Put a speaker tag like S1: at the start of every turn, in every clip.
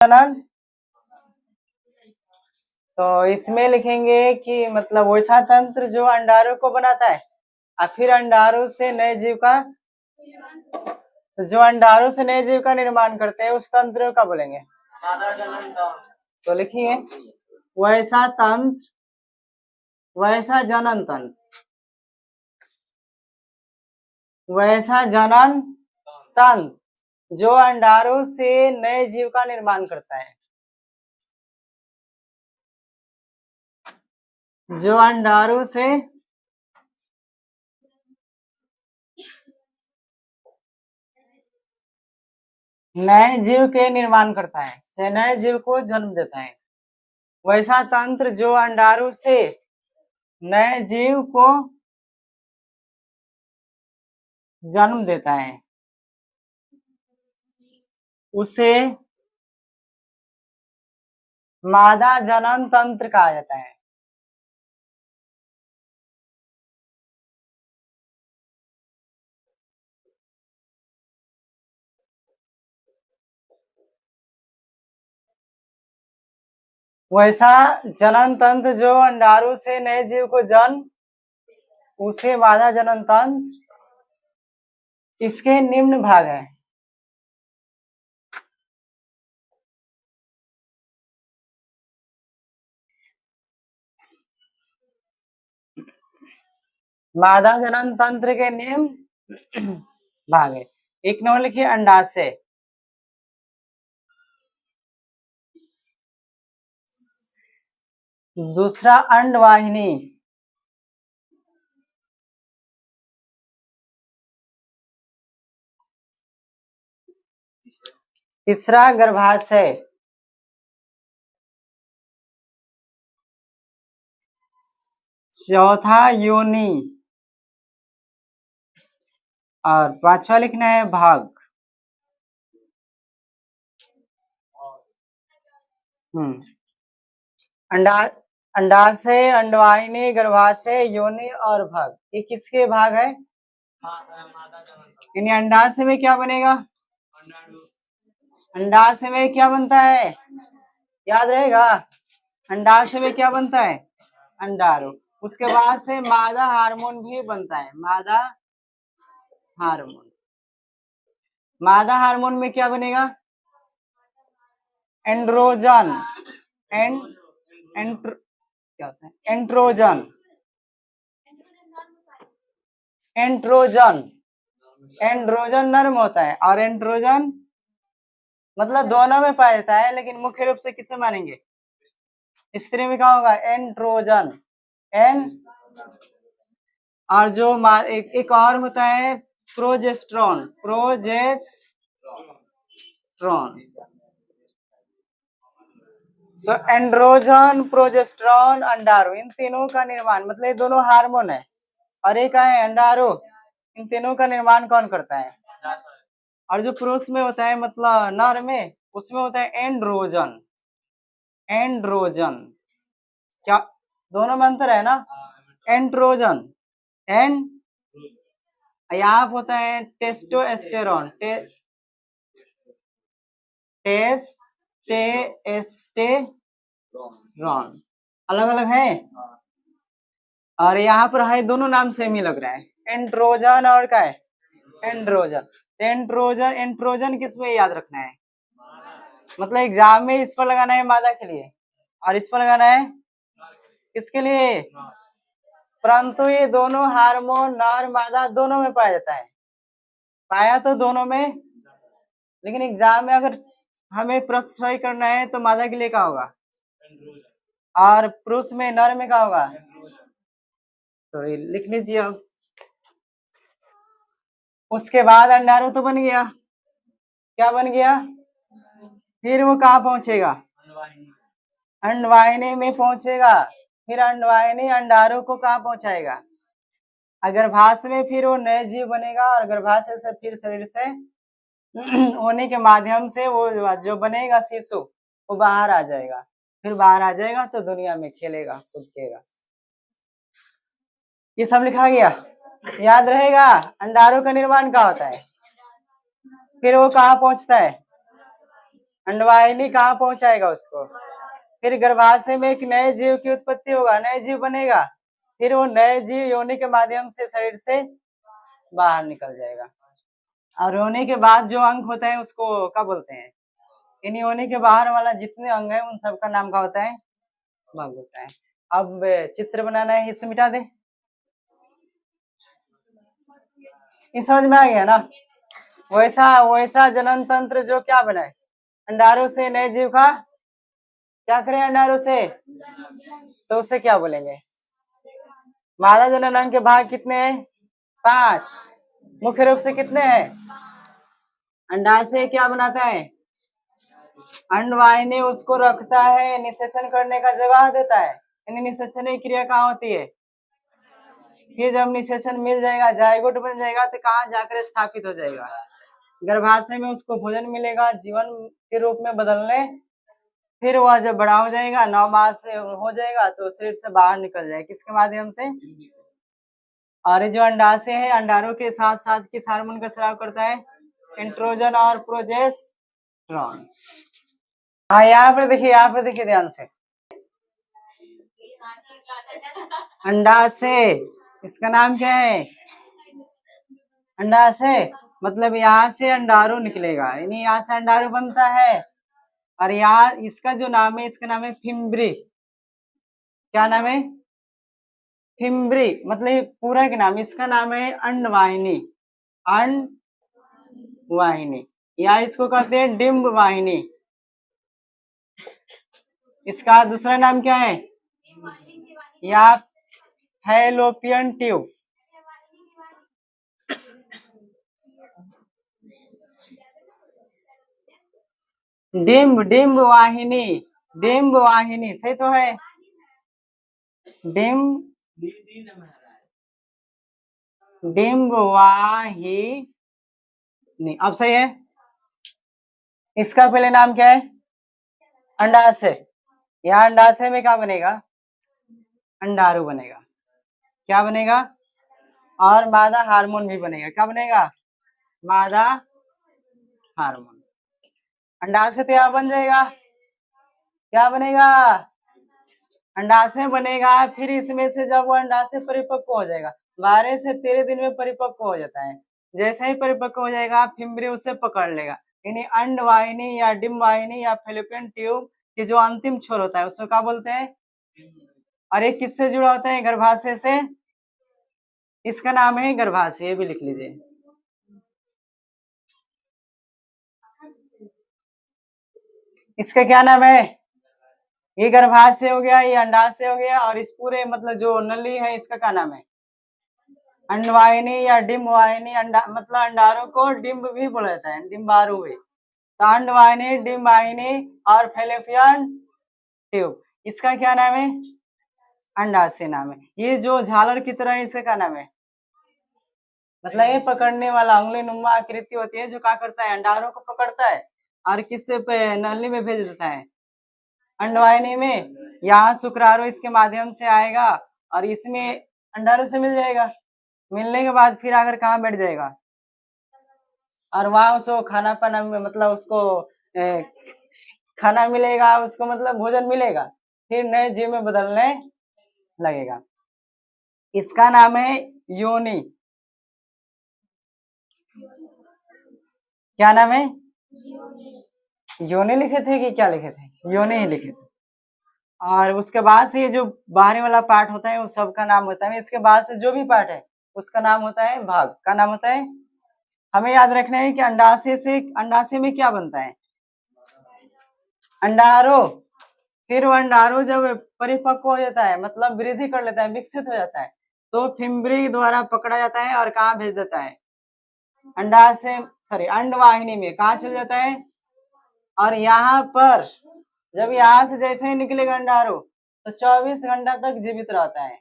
S1: जनन। तो इसमें लिखेंगे कि मतलब वैसा तंत्र जो अंडाणु को बनाता है और फिर अंडाणु से नए जीव का, जो अंडाणु से नए जीव का निर्माण करते हैं उस तंत्र का बोलेंगे। तो लिखिए वैसा तंत्र, वैसा जनन तंत्र, वैसा जनन तंत्र जो अंडाणु से नए जीव का निर्माण करता है, जो अंडाणु से नए जीव के निर्माण करता है, चाहे नए जीव को जन्म देता है। वैसा तंत्र जो अंडाणु से नए जीव को जन्म देता है उसे मादा जनन तंत्र कहा जाता है। वैसा जनन तंत्र जो अंडाणु से नए जीव को जन्म, उसे मादा जनन तंत्र। इसके निम्न भाग है। मादा जनन तंत्र के निम्न भाग है। एक नंबर लिखिए अंडाशय, दूसरा अंडवाहिनी, तीसरा गर्भाशय, चौथा योनि और पांचवा लिखना है भाग। अंडाशय, अंडवाहिनी, गर्भाशय, योनि और भाग, ये किसके भाग है? यानी अंडाशय में क्या बनेगा? अंडाशय में क्या बनता है? याद रहेगा, अंडाशय में क्या बनता है? अंडाणु। उसके बाद से मादा हार्मोन भी बनता है, मादा हार्मोन। मादा हार्मोन में क्या बनेगा? एंड्रोजन, क्या होता है? एंड्रोजन, एंड्रोजन, एंड्रोजन नर्म होता है और एंड्रोजन मतलब दोनों में पाया जाता है, लेकिन मुख्य रूप से किसे मानेंगे? स्त्री में क्या होगा? एंड्रोजन। और जो एक और होता है प्रोजेस्ट्रॉन, प्रोजेस्ट्रॉन। तो एंड्रोजन, प्रोजेस्ट्रॉन, अंडाणु, इन तीनों का निर्माण, मतलब ये दोनों हार्मोन है और एक है अंडाणु। इन तीनों का निर्माण कौन करता है? और जो पुरुष में होता है मतलब नर में, उसमें होता है एंड्रोजन। एंड्रोजन क्या दोनों में अंतर है ना? एंड्रोजन यहाँ होता है टेस्टोस्टेरोन, टेस्टेस्टेरोन, अलग अलग है। और यहाँ पर है दोनों नाम सेम ही लग रहा है, एंड्रोजन और क्या है? एंड्रोजन। एंड्रोजन, एंड्रोजन किस में याद रखना है? मतलब एग्जाम में इस पर लगाना है मादा के लिए और इस पर लगाना है किसके लिए? परंतु ये दोनों हार्मोन नर मादा दोनों में पाया जाता है, पाया तो दोनों में, लेकिन एग्जाम में अगर हमें प्रश्न सही करना है तो मादा के लिए क्या होगा और पुरुष में नर में क्या होगा? तो लिख लीजिए अब। उसके बाद अंडाणु तो बन गया, क्या बन गया? फिर वो कहाँ पहुंचेगा? अंडवाहिनी में पहुंचेगा। फिर अंडवाहिनी अंडाणु को कहाँ पहुंचाएगा? गर्भाशय में फिर वो नए जीव बनेगा और गर्भाशय से फिर शरीर से होने के माध्यम से वो जो बनेगा शिशु वो बाहर आ जाएगा। फिर बाहर आ जाएगा तो दुनिया में खेलेगा कूदेगा। ये सब लिखा गया, याद रहेगा। अंडाणु का निर्माण क्या होता है? फिर वो कहाँ पहुंचता है? अंडवाहिनी कहाँ पहुंचाएगा उसको, फिर गर्भाशय में एक नए जीव की उत्पत्ति होगा, नए जीव बनेगा, फिर वो नए जीव योनि के माध्यम से शरीर से बाहर निकल जाएगा। और योनि के बाद जो अंग होता है उसको क्या बोलते हैं, इन योनि के बाहर वाला जितने अंग है उन सबका नाम क्या होता है, भाग होता है। अब चित्र बनाना है, इसे मिटा दे। ये समझ में आ गया ना। वैसा वैसा जनन तंत्र जो क्या बनाए, अंडारों से नए जीव का क्या करें, अंडारों से, तो उसे क्या बोलेंगे, मादा जनन अंग के भाग कितने हैं, 5। मुख्य रूप से कितने हैं, अंडाशय क्या बनाता है, अंडवाहिनी उसको रखता है, निषेचन करने का जगह देता है, यानी निषेचन की क्रिया कहाँ होती है, फिर जब निषेचन मिल जाएगा, जायगोट बन जाएगा, तो कहाँ जाकर स्थापित हो जाएगा, गर्भाशय में उसको भोजन मिलेगा, जीवन के रूप में बदलने, फिर वह जब बड़ा हो जाएगा, 9 मास से हो जाएगा, तो शरीर से बाहर निकल जाएगा, किसके माध्यम से, और जो अंडाशय है, अंडारों के साथ साथ किस हार्मोन का स्राव करता है, एंड्रोजन और प्रोजेस्टेरॉन। हाँ यहाँ पर देखिए, यहाँ पर देखिए ध्यान से, अंडाशय, इसका नाम क्या है, अंडाशय, मतलब यहाँ से अंडारू निकलेगा, यानी यहाँ से अंडारू बनता है, और यहाँ इसका जो नाम है, इसका नाम है फिम्ब्री। क्या नाम है, फिम्ब्री, मतलब पूरा के नाम, इसका नाम है अंडवाहिनी, अंडवाहिनी, या इसको कहते हैं डिम्ब वाहिनी। इसका दूसरा नाम क्या है, या फैलोपियन ट्यूब। डिम्ब, डिम्ब वाहिनी, डिम्ब वाहिनी, सही तो है, डिम्ब, डिम्ब वाहिनी, अब सही है। इसका पहले नाम क्या है, अंडाशय, यहाँ अंडाशय में क्या बनेगा, अंडारू बनेगा, क्या बनेगा, और मादा हार्मोन भी बनेगा, क्या बनेगा, मादा हार्मोन। अंडाशय तो यहाँ बन जाएगा, क्या बनेगा, अंडाशय बनेगा, फिर इसमें से जब वो अंडाशय परिपक्व हो जाएगा, 12 से 13 दिन में परिपक्व हो जाता है, जैसे ही परिपक्व हो जाएगा, फिम्बरी उसे पकड़ लेगा, यानी अंडवाहिनी या डिम्ब वाहिनी या फैलोपियन ट्यूब की जो अंतिम छोर होता है उसको क्या बोलते हैं, और एक किससे जुड़ा होता है, गर्भाशय से, इसका नाम है गर्भाशय, ये भी लिख लीजिए। इसका क्या नाम है, ये गर्भाशय हो गया, ये अंडाशय हो गया, और इस पूरे मतलब जो नली है इसका क्या नाम है, अंडवाहिनी या डिम्ब वाहिनी। अंडा मतलब अंडारों को डिम्ब भी बोला जाता है, डिम्बारू भी, तो अंडवाहिनी, डिम्ब वाहिनी और फैलोपियन ट्यूब, इसका क्या नाम है, अंडाशय नाम है। ये जो झालर की तरह है इसका क्या नाम है, मतलब ये पकड़ने वाला उंगली नुमा आकृति होती है, जो क्या करता है, अंडारों को पकड़ता है और किससे पे नली में भेज देता है, अंडवाहिनी में, यहाँ शुक्राणु इसके माध्यम से आएगा और इसमें अंडारों से मिल जाएगा, मिलने के बाद फिर आकर कहाँ बैठ जाएगा, और वहां उसको खाना पाना मतलब उसको खाना मिलेगा, उसको मतलब भोजन मिलेगा, फिर नए जीव में बदलने लगेगा। इसका नाम है योनि। क्या नाम है, योनि लिखे थे कि क्या लिखे थे, योनि ही लिखे थे। और उसके बाद से ये जो बाहरी वाला पार्ट होता है उस सब का नाम होता है, इसके बाद से जो भी पार्ट है उसका नाम होता है भाग, का नाम होता है। हमें याद रखना है कि अंडाशय से, अंडाशय में क्या बनता है, अंडारो, फिर वो अंडारो जब परिपक्व हो जाता है, मतलब वृद्धि कर लेता है, विकसित हो जाता है, तो फिम्बरी द्वारा पकड़ा जाता है और कहाँ भेज देता है, अंडाशय सॉरी अंडवाहिनी में, कहाँ चल जाता है, और यहाँ पर जब यहाँ से जैसे ही निकलेगा अंडारो तो 24 घंटा तक जीवित रहता है।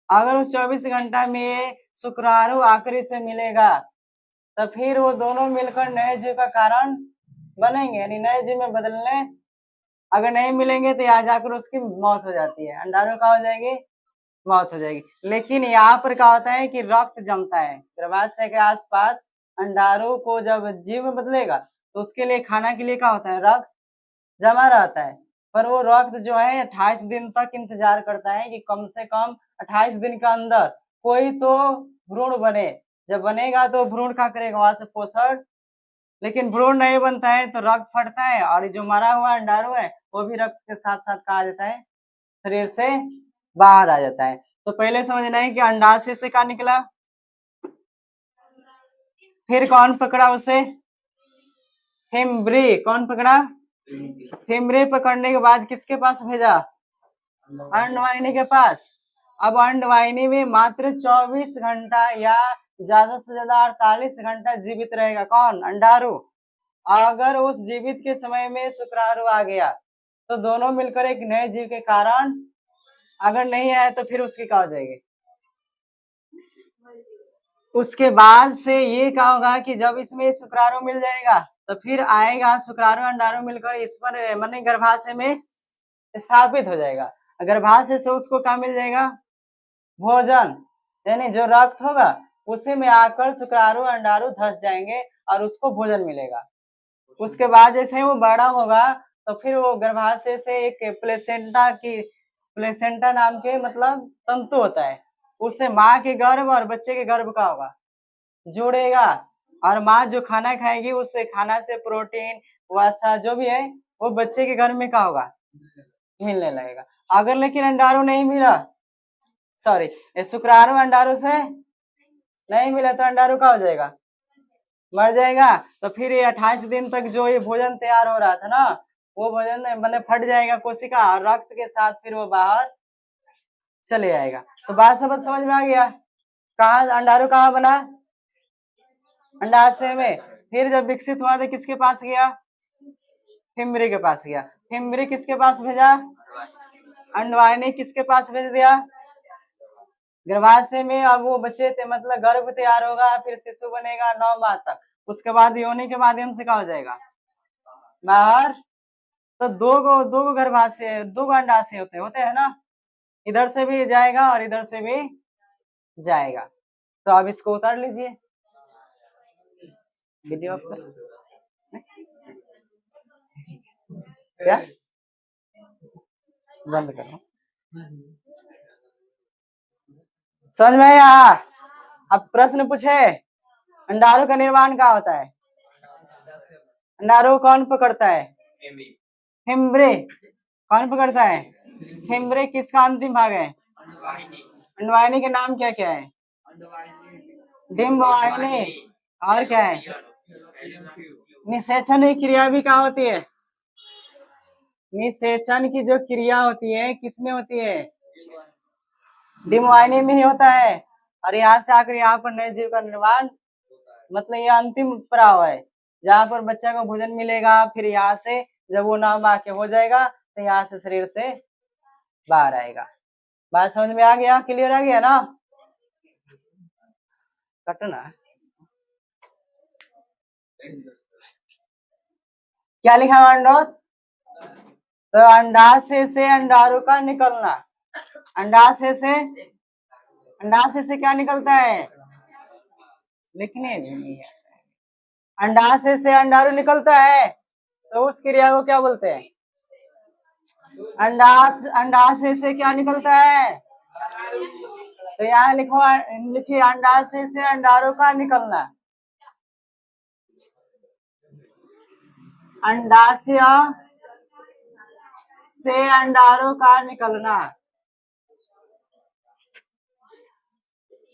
S1: अगर उस 24 घंटा में शुक्राणु आकर इसे मिलेगा तो फिर वो दोनों मिलकर नए जीव का कारण बनेंगे, यानी नए जीव में बदलने। अगर नहीं मिलेंगे तो यहाँ जाकर उसकी मौत हो जाती है, अंडाणु का हो जाएगी, मौत हो जाएगी। लेकिन यहाँ पर क्या होता है कि रक्त जमता है गर्भाशय के आसपास, अंडाणु को जब जीव में बदलेगा तो उसके लिए खाना के लिए क्या होता है, रक्त जमा रहता है, पर वो रक्त जो है 28 दिन तक इंतजार करता है कि कम से कम 28 दिन के अंदर कोई तो भ्रूण बने। जब बनेगा तो भ्रूण क्या करेगा, वहां से पोषण, लेकिन भ्रूण नहीं बनता है तो रक्त फटता है और जो मरा हुआ अंडाणु है वो भी रक्त के साथ साथ कहा जाता है शरीर से बाहर आ जाता है। तो पहले समझना है कि अंडाशय से क्या निकला, फिर कौन पकड़ा उसे, फिम्बरी, कौन पकड़ा, फिम्बरी पकड़ने के बाद किसके पास भेजा, अंडवाहिनी के पास। अब अंडवाहिनी में मात्र 24 घंटा या ज्यादा से ज्यादा 48 घंटा जीवित रहेगा कौन, अंडाणु। अगर उस जीवित के समय में शुक्राणु आ गया तो दोनों मिलकर एक नए जीव के कारण, अगर नहीं आया तो फिर उसकी क्या हो जाएगी। उसके बाद से ये क्या होगा कि जब इसमें शुक्राणु मिल जाएगा तो फिर आएगा शुक्राणु अंडाणु मिलकर इस पर माने गर्भाशय में स्थापित हो जाएगा। गर्भाशय से उसको क्या मिल जाएगा, भोजन, यानी जो रक्त होगा उसी में आकर शुक्राणु अंडाणु धस जाएंगे और उसको भोजन मिलेगा। उसके बाद जैसे ही वो बड़ा होगा तो फिर वो गर्भाशय से एक प्लेसेंटा नाम के मतलब तंतु होता है, उससे माँ के गर्भ और बच्चे के गर्भ का होगा जुड़ेगा, और माँ जो खाना खाएगी उससे खाना से प्रोटीन वसा जो भी है वो बच्चे के गर्भ में क्या होगा, मिलने लगेगा। अगर लेकिन अंडाणु नहीं मिला, सॉरी शुक्राणु अंडाणु से नहीं मिला तो अंडाणु का हो जाएगा, मर जाएगा। तो फिर ये 28 दिन तक जो ये भोजन तैयार हो रहा था ना वो भोजन मैंने फट जाएगा कोशिका और रक्त के साथ फिर वो बाहर चले आएगा। तो बात समझ में आ गया, कहाँ अंडाणु कहाँ बना, अंडाशय में। फिर जब विकसित हुआ तो किसके पास गया, फिम्बरी के पास गया। फिम्बरी किसके पास भेजा, अंडवाहिनी किसके पास भेज दिया, गर्भाशय में। अब वो बच्चे थे मतलब गर्भ तैयार होगा, फिर शिशु बनेगा 9 माह तक, उसके बाद योनि के माध्यम से क्या हो जाएगा, बाहर। तो दो गो गर्भाशय, 2 अंडाशय होते हैं ना, इधर से भी जाएगा और इधर से भी जाएगा। तो अब इसको उतार लीजिए, वीडियो क्या बंद करो, समझ में आया। अब प्रश्न पूछे, अंडाणु का निर्माण क्या होता है, अंडाणु कौन पकड़ता है, फिम्बरी, कौन पकड़ता है, फिम्बरी किसका अंतिम भाग है, अंडवाहिनी के नाम क्या क्या है, डिम्बवाहिनी, और क्या है, निषेचन की क्रिया भी क्या होती है, निषेचन की जो क्रिया होती है किसमें होती है, डिम्बवाहिनी में ही होता है। और यहाँ से आकर यहाँ पर नए जीव का निर्माण, मतलब ये अंतिम पड़ाव है जहाँ पर बच्चा को भोजन मिलेगा। फिर यहाँ से जब वो 9 माह के हो जाएगा तो यहाँ से शरीर से बाहर आएगा। बात समझ में आ गया, क्लियर आ गया ना, कटना क्या लिखा है अंडोत, तो अंडाशय से अंडाणु का निकलना, अंडाशय से क्या निकलता है, लिखने भी नहीं है, अंडाशय से अंडाणु निकलता है तो उस क्रिया को क्या बोलते हैं, अंडाशय से क्या निकलता है, तो यहाँ लिखिए अंडाशय से अंडाणु का निकलना, अंडाशय से अंडाणु का निकलना,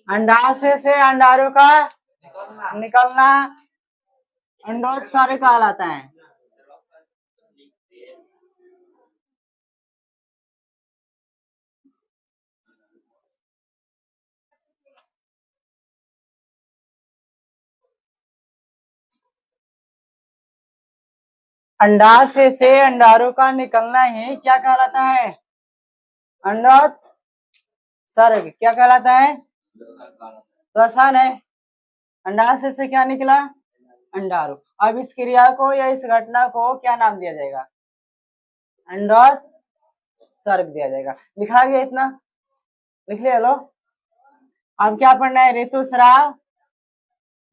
S1: अंडाशय से अंडाणु का निकलना अंडोत्सर्ग कहलाता है। अंडाशय से अंडाणु का निकलना ही क्या कहलाता है, अंडोत्सर्ग। क्या कहलाता है, तो आसान है, अंडाशय से क्या निकला, अंडाणु। अब इस क्रिया को या इस घटना को क्या नाम दिया जाएगा, अंडोत्सर्ग दिया जाएगा। लिखा गया इतना, लिख लिया लो। अब क्या पढ़ना है, ऋतुस्राव।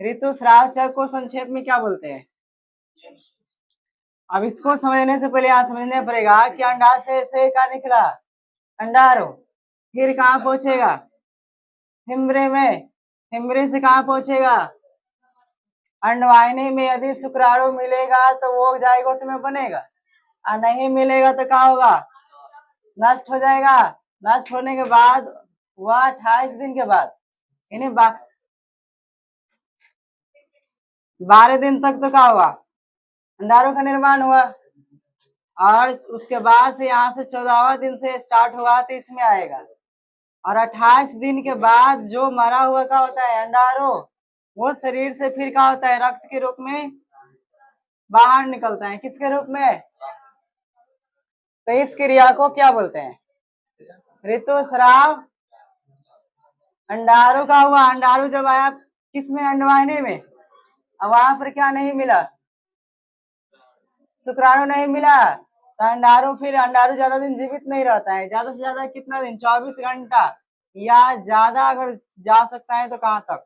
S1: ऋतुस्राव चक्र को संक्षेप में क्या बोलते हैं, अब इसको समझने से पहले यहाँ समझना पड़ेगा कि अंडा से क्या निकला, अंडारो, फिर कहाँ पहुंचेगा, हिमरे में, हिमरे से कहाँ पहुंचेगा, अंडवाहिनी में। यदि शुक्राणु मिलेगा तो वो जाइगोट में बनेगा, और नहीं मिलेगा तो क्या होगा, नष्ट हो जाएगा। नष्ट होने के बाद वह 28 दिन के बाद, यानी 12 दिन तक तो क्या हुआ, अंडारों का निर्माण हुआ। और उसके बाद से यहाँ से 14वां दिन से स्टार्ट होगा तो इसमें आएगा। और 28 दिन के बाद जो मरा हुआ का होता है अंडारो, वो शरीर से फिर क्या होता है, रक्त के रूप में बाहर निकलता है। किसके रूप में, तो इस क्रिया को क्या बोलते हैं, ऋतुस्राव। अंडारू का हुआ, अंडारू जब आया किसमें, अंडवाहिनी में, अब वहां पर क्या नहीं मिला, शुक्राणु नहीं मिला, तो अंडारू, फिर अंडारू ज्यादा दिन जीवित नहीं रहता है। ज्यादा से ज्यादा कितना दिन, 24 घंटा या ज्यादा अगर जा सकता है तो कहां तक।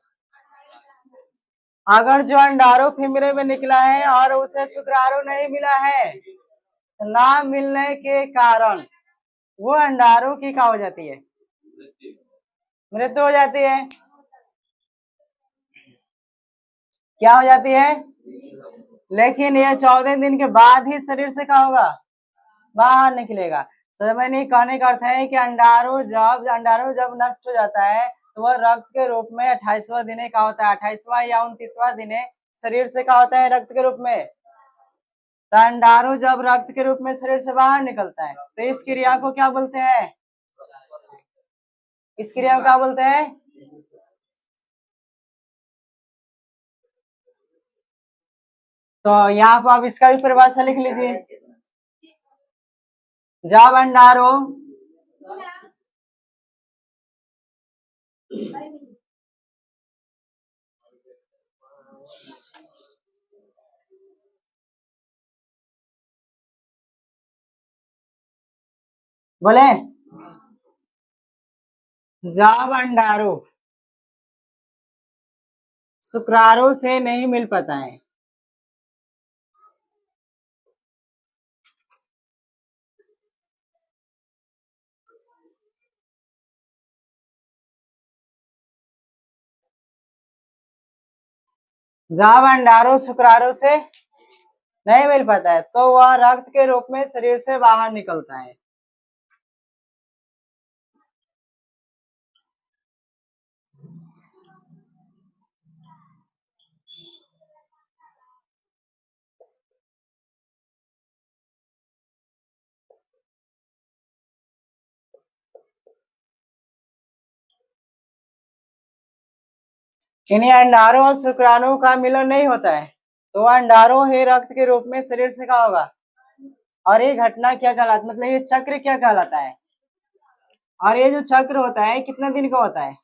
S1: अगर जो अंडारू फिमरे में निकला है और उसे शुक्राणु नहीं मिला है, तो ना मिलने के कारण वो अंडारू की क्या हो जाती है, मृत्यु हो जाती है। क्या हो जाती है, लेकिन ये 14 दिन के बाद ही शरीर से क्या होगा, बाहर निकलेगा। तो मैंने कहने का अर्थ है कि अंडारू जब नष्ट हो जाता है तो वह रक्त के रूप में 28वां दिन क्या होता है, 28वां या 29वां दिन शरीर से क्या होता है, रक्त के रूप में। तो अंडारू जब रक्त के रूप में शरीर से बाहर निकलता है तो इस क्रिया को क्या बोलते हैं, इस क्रिया को क्या बोलते हैं, तो यहाँ पर आप इसका भी परिभाषा लिख लीजिए। जब अंडारू बोले, जब अंडारू शुक्राणु से नहीं मिल पाता है, जब अंडारू शुक्राणु से नहीं मिल पाता है तो वह रक्त के रूप में शरीर से बाहर निकलता है। इन्हें अंडारों और शुक्राणु का मिलन नहीं होता है तो वह अंडारों ही रक्त के रूप में शरीर से क्या होगा। और ये घटना क्या कहलाता, मतलब ये चक्र क्या कहलाता है, और ये जो चक्र होता है कितने दिन का होता है,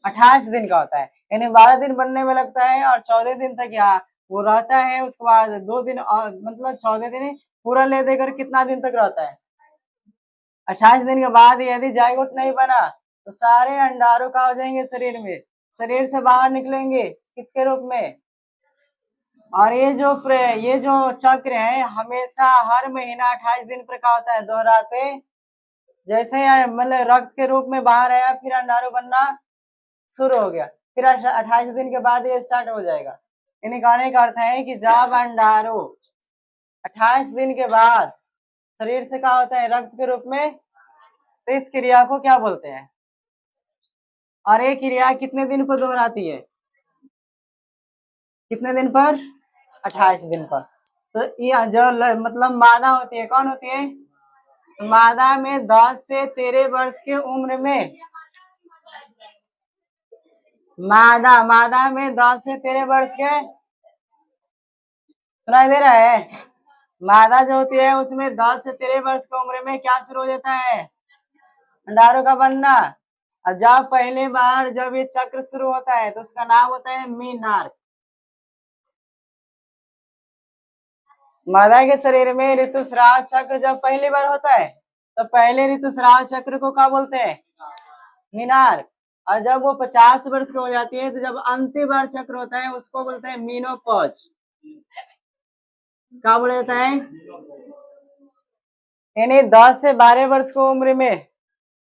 S1: 28 दिन का होता है। यानी 12 दिन बनने में लगता है और 14 दिन तक यहाँ वो रहता है। उसके बाद 2 दिन और, मतलब 14 दिन पूरा ले देकर कितना दिन तक रहता है, 28 दिन के बाद यदि जाइगोट नहीं बना तो सारे अंडारू का हो जाएंगे शरीर में, शरीर से बाहर निकलेंगे किसके रूप में। और ये जो चक्र है हमेशा हर महीना 28 दिन पर का होता है, दोहराते। जैसे मतलब रक्त के रूप में बाहर आया फिर अंडारू बनना शुरू हो गया, फिर 28 दिन के बाद ये स्टार्ट हो जाएगा। यानी कहने का अर्थ है कि जब अंडारू 28 दिन के बाद शरीर से क्या होता है, रक्त के रूप में, तो इस क्रिया को क्या बोलते हैं। और ये क्रिया कितने दिन पर दोहराती है, कितने दिन पर, 28 दिन पर। तो ये जो मतलब मादा होती है, कौन होती है, मादा में 10 से 13 वर्ष की उम्र में, मादा में 10 से 13 वर्ष के, सुनाई दे रहा है, मादा जो होती है उसमें 10 से 13 वर्ष की उम्र में क्या शुरू हो जाता है, अंडारों का बनना। और जब पहली बार जब ये चक्र शुरू होता है तो उसका नाम होता है मीनार। मादा के शरीर में ऋतुस्राव चक्र जब पहली बार होता है तो पहले ऋतुस्राव चक्र को क्या बोलते हैं, मीनार। और जब वो 50 वर्ष की हो जाती है तो जब अंतिम बार चक्र होता है उसको बोलते हैं मीनोपॉज। क्या बोला जाता है? यानी 10 से 12 वर्ष की उम्र में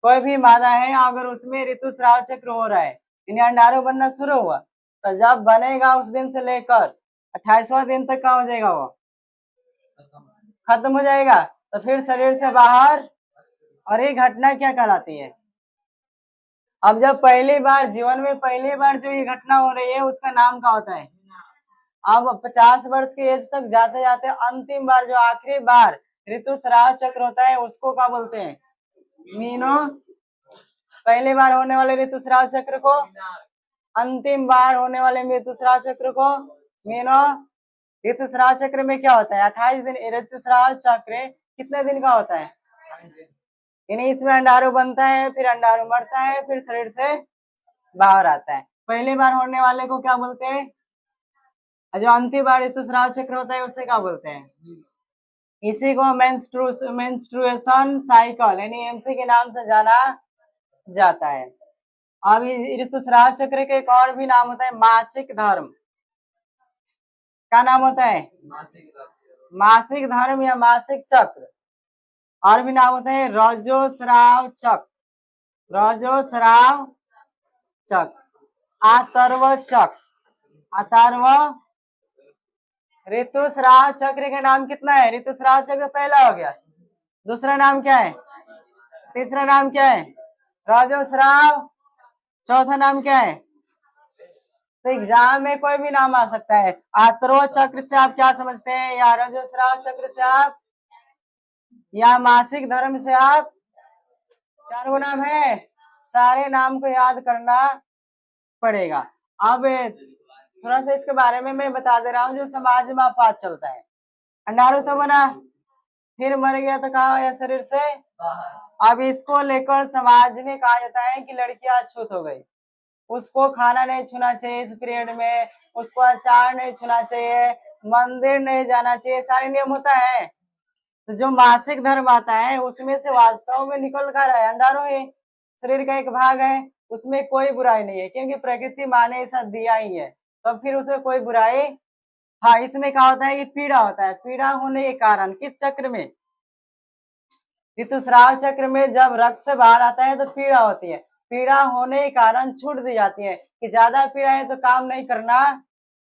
S1: कोई भी मादा है, अगर उसमें ऋतुस्राव चक्र हो रहा है, यानी अंडाणु बनना शुरू हुआ, तो जब बनेगा उस दिन से लेकर 28वां दिन तक क्या हो जाएगा, वो खत्म हो जाएगा, तो फिर शरीर से बाहर। और ये घटना क्या कहलाती है? अब जब पहली बार जीवन में पहली बार जो ये घटना हो रही है, उसका नाम क्या होता है? अब 50 वर्ष की एज तक जाते जाते अंतिम बार, जो आखिरी बार ऋतुस्राव चक्र होता है, उसको क्या बोलते हैं? मीनो। पहली बार होने वाले ऋतुस्राव चक्र को, अंतिम बार होने वाले ऋतुस्राव चक्र को मीनो। ऋतुस्राव चक्र में क्या होता है? 28 दिन। ऋतुस्राव चक्र कितने दिन का होता है? यानी इसमें अंडाणु बनता है, फिर अंडाणु मरता है, फिर शरीर से बाहर आता है। पहली बार होने वाले को क्या बोलते हैं? जो अंतिम बार ऋतुस्राव चक्र होता है, उसे क्या बोलते हैं? इसी को मेंस्ट्रुएशन साइकिल यानी एमसी के नाम से जाना जाता है। अब ऋतुस्राव चक्र के एक और भी नाम होता है मासिक धर्म। क्या नाम होता है? मासिक धर्म या मासिक चक्र। और भी नाम होता है रजोस्राव चक्र, रजोस्राव चक्र, आतर्व चक्र, अथर्व। ऋतुस्राव चक्र का नाम कितना है? ऋतुस्राव चक्र पहला हो गया, दूसरा नाम क्या है? तीसरा नाम क्या है? रजोस्राव। चौथा नाम क्या है? तो एग्जाम में कोई भी नाम आ सकता है। आतर्व चक्र से आप क्या समझते हैं? या रजोस्राव चक्र से आप, या मासिक धर्म से आप? 4 गो नाम है, सारे नाम को याद करना पड़ेगा। अब थोड़ा सा इसके बारे में मैं बता दे रहा हूँ, जो समाज में अपवाद चलता है। अंडाणु तो बना, फिर मर गया तो कहा गया? शरीर से। अब इसको लेकर समाज में कहा जाता है कि लड़कियां अछूत हो गई, उसको खाना नहीं छूना चाहिए इस पीरियड में, उसको अचार नहीं छूना चाहिए, मंदिर नहीं जाना चाहिए, सारे नियम होता है। तो जो मासिक धर्म आता है, उसमें से वास्तव में निकल कर है अंडाणु ही शरीर का एक भाग है, उसमें कोई बुराई नहीं है, क्योंकि प्रकृति माँ ने ऐसा दिया ही है, तो फिर उसमें कोई बुराई। हाँ, इसमें क्या होता है कि पीड़ा होता है। पीड़ा होने के कारण किस चक्र में? ऋतुस्राव चक्र में जब रक्त से बाहर आता है तो पीड़ा होती है। पीड़ा होने के कारण छूट दी जाती है कि ज्यादा पीड़ा है तो काम नहीं करना।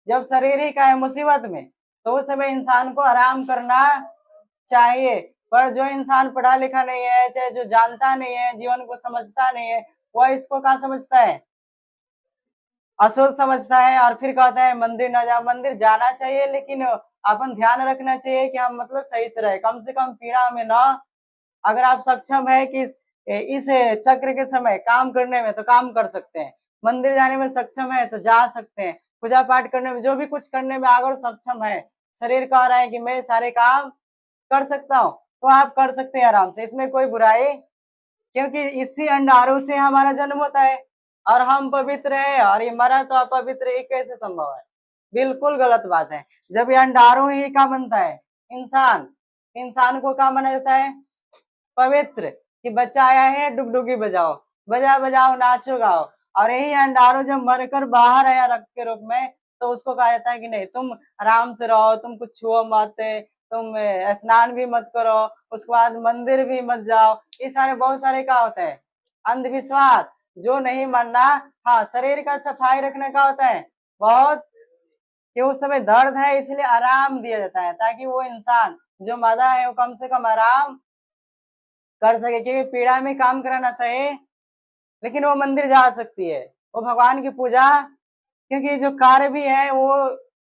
S1: जब शरीर ही का है मुसीबत में, तो उस समय इंसान को आराम करना चाहिए। पर जो इंसान पढ़ा लिखा नहीं है, चाहे जो जानता नहीं है, जीवन को समझता नहीं है, वह इसको क्या समझता है? अशुद्ध समझता है, और फिर कहता है मंदिर ना जाओ। मंदिर जाना चाहिए, लेकिन अपन ध्यान रखना चाहिए कि हम मतलब सही से रहे, कम से कम पीड़ा में ना। अगर आप सक्षम है कि इस चक्र के समय काम करने में, तो काम कर सकते हैं। मंदिर जाने में सक्षम है तो जा सकते हैं। पूजा पाठ करने में, जो भी कुछ करने में अगर सक्षम है, शरीर कह रहा है कि मैं सारे काम कर सकता हूँ, तो आप कर सकते हैं आराम से, इसमें कोई बुराई। क्योंकि इसी अंडाणु से हमारा जन्म होता है, और हम पवित्र है, और ये मरा तो अपवित्र, ये कैसे संभव है? बिल्कुल गलत बात है। जब ये अंडाणु ही का बनता है इंसान, इंसान को क्या माना जाता है? पवित्र। कि बच्चा आया है, डुगडुगी बजाओ, बजा बजाओ, नाचो गाओ। और यही अंडाणु जब मरकर बाहर आया रक्त के रूप में, तो उसको कहा जाता है कि नहीं, तुम आराम से रहो, तुम कुछ छुओ मत, तुम स्नान भी मत करो, उसके बाद मंदिर भी मत जाओ। ये सारे बहुत सारे क्या होता है? अंधविश्वास, जो नहीं मानना। हाँ, शरीर का सफाई रखने का होता है बहुत, कि उस समय दर्द है इसलिए आराम दिया जाता है, ताकि वो इंसान जो मादा है वो कम से कम आराम कर सके। क्योंकि पीड़ा में काम कराना सही, लेकिन वो मंदिर जा सकती है, वो भगवान की पूजा, क्योंकि जो कार्य भी है वो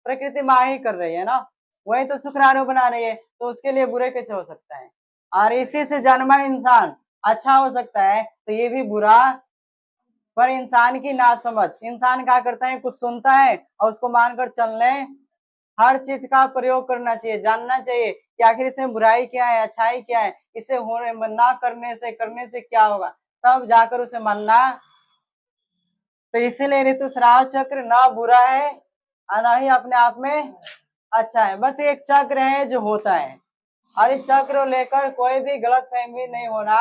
S1: प्रकृति माँ ही कर रही है ना, वही तो शुक्राणु बना रही है, तो उसके लिए बुरे कैसे हो सकता है? और इसी से जन्मा इंसान अच्छा हो सकता है, तो ये भी बुरा। पर इंसान की नासमझ, इंसान क्या करता है, कुछ सुनता है और उसको मानकर चलने। हर चीज का प्रयोग करना चाहिए, जानना चाहिए कि आखिर इसमें बुराई क्या है, अच्छाई क्या है, इसे होने ना करने से, करने से क्या होगा, तब जाकर उसे मानना। तो इसीलिए ऋतुस्राव चक्र ना बुरा है और ना ही अपने आप में अच्छा है, बस एक चक्र है जो होता है। और इस चक्र को लेकर कोई भी गलत फहमी नहीं होना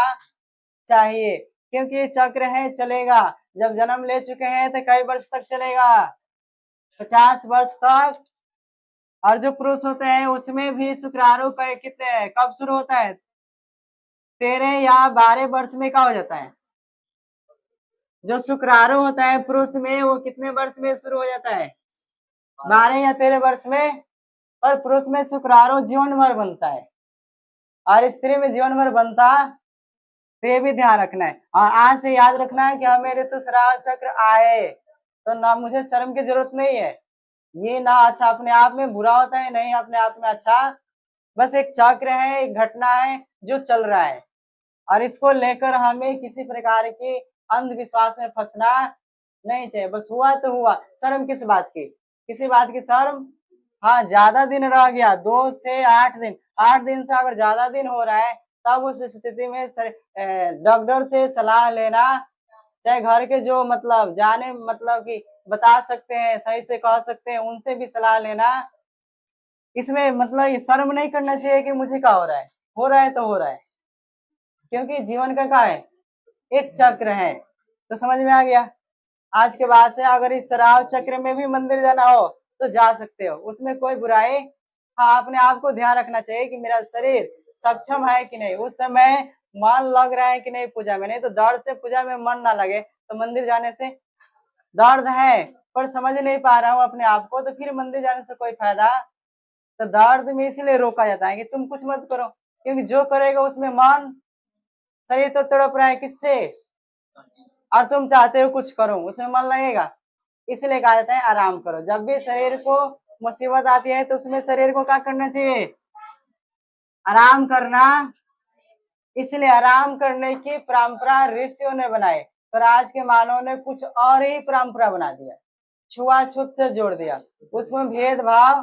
S1: चाहिए, क्योंकि ये चक्र है, चलेगा। जब जन्म ले चुके हैं तो कई वर्ष तक चलेगा, 50 वर्ष तक। और जो पुरुष होते हैं उसमें भी शुक्राणु कितने कब शुरू होता है? 13 या 12 वर्ष में क्या हो जाता है? जो शुक्राणु होता है पुरुष में वो कितने वर्ष में शुरू हो जाता है? 12 या 13 वर्ष में। और पुरुष में शुक्राणु जीवन भर बनता है और स्त्री में जीवन भर बनता। तो ये भी ध्यान रखना है और आज से याद रखना है कि हमें ऋतुस्राव चक्र आए तो ना मुझे शर्म की जरूरत नहीं है। ये ना अच्छा अपने आप में बुरा होता है, नहीं अपने आप में अच्छा, बस एक चक्र है, एक घटना है जो चल रहा है और इसको लेकर हमें किसी प्रकार के अंधविश्वास में फंसना नहीं चाहिए। बस हुआ तो हुआ, शर्म किस बात की, किसी बात की शर्म? हाँ, ज्यादा दिन रह गया, 2 से 8 दिन, 8 दिन से अगर ज्यादा दिन हो रहा है तब उस स्थिति में डॉक्टर से सलाह लेना, चाहे घर के जो मतलब जाने मतलब कि बता सकते हैं, सही से कह सकते हैं, उनसे भी सलाह लेना। इसमें मतलब ये शर्म नहीं करना चाहिए कि मुझे क्या हो रहा है तो हो रहा है, क्योंकि जीवन का क्या है, एक चक्र है। तो समझ में आ गया? आज के बाद से अगर इस श्राव चक्र में भी मंदिर जाना हो तो जा सकते हो, उसमें कोई बुराई। हाँ, अपने आप को ध्यान रखना चाहिए कि मेरा शरीर सक्षम है कि नहीं, उस समय मन लग रहा है कि नहीं पूजा में, नहीं तो दर्द से पूजा में मन ना लगे तो मंदिर जाने से दर्द है पर समझ नहीं पा रहा हूँ अपने आप को, तो फिर मंदिर जाने से कोई फायदा। तो दर्द में इसीलिए रोका जाता है कि तुम कुछ मत करो, क्योंकि जो करेगा उसमें मन, शरीर तो तड़प रहा है किससे, और तुम चाहते हो कुछ करो उसमें मन लगेगा। इसलिए कहा जाता है आराम करो। जब भी शरीर को मुसीबत आती है तो उसमें शरीर को क्या करना चाहिए? आराम करना। इसलिए आराम करने की परंपरा ऋषियों ने बनाई, पर आज के मानव ने कुछ और ही परंपरा बना दिया, छुआछूत से जोड़ दिया, उसमें भेदभाव